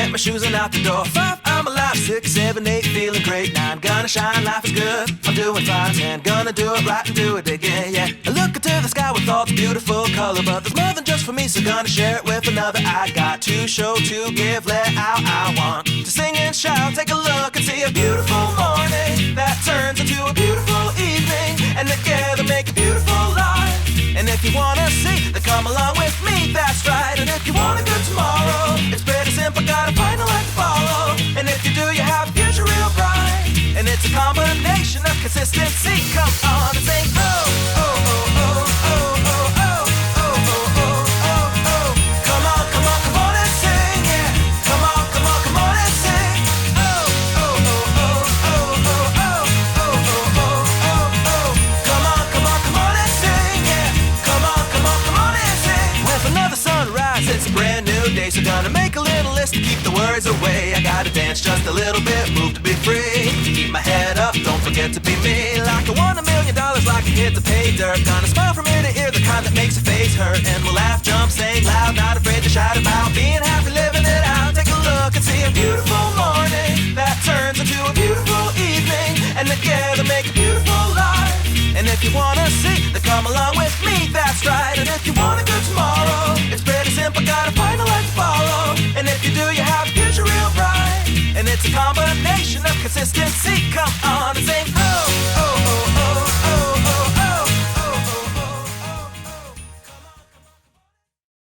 get my shoes and out the door. 5, I'm alive. 6, 7, 8, feeling great. 9, gonna shine, life is good. I'm doing fine. 10, gonna do it right and do it again, yeah. I look into the sky with all its beautiful color, but there's more than just for me, so gonna share it with another. I got to show, to give, let out. I want to sing and shout. Take a look and see a beautiful morning that turns into a beautiful evening, and together make a beautiful life. And if you wanna see, then come along with me, that's right. And if you want a good tomorrow, it's pretty simple, got a final life to follow. And if you do, you have a future real bright. And it's a combination of consistency. Come on and sing, oh, oh, oh, oh, oh, oh, oh, oh, oh, oh, oh, oh. Come on, come on, come on and sing, yeah. Come on, come on, come on and sing. Oh, oh, oh, oh, oh, oh, oh, oh, oh, oh, oh, oh. Come on, come on, come on and sing, yeah. Come on, come on, come on and sing. With another sunrise, it's a brand new day, so gonna make a little list to keep the worries away. I gotta dance just a little bit, move to be free. Keep my head up, don't forget to be me. Like I won $1 million, like a kid to pay dirt. Gonna smile from ear to ear, the kind that makes your face hurt. And we'll laugh, jump, sing loud, not afraid to shout about being happy, living it out. Take a look and see a beautiful morning that turns into a beautiful evening, and together make a beautiful life. And if you wanna see, then come along with me, that's right. And if you want a good tomorrow, it's pretty simple, got a final life to follow. And if you do, you have a future real bright. And it's a combination of consistency. Come on and sing, oh.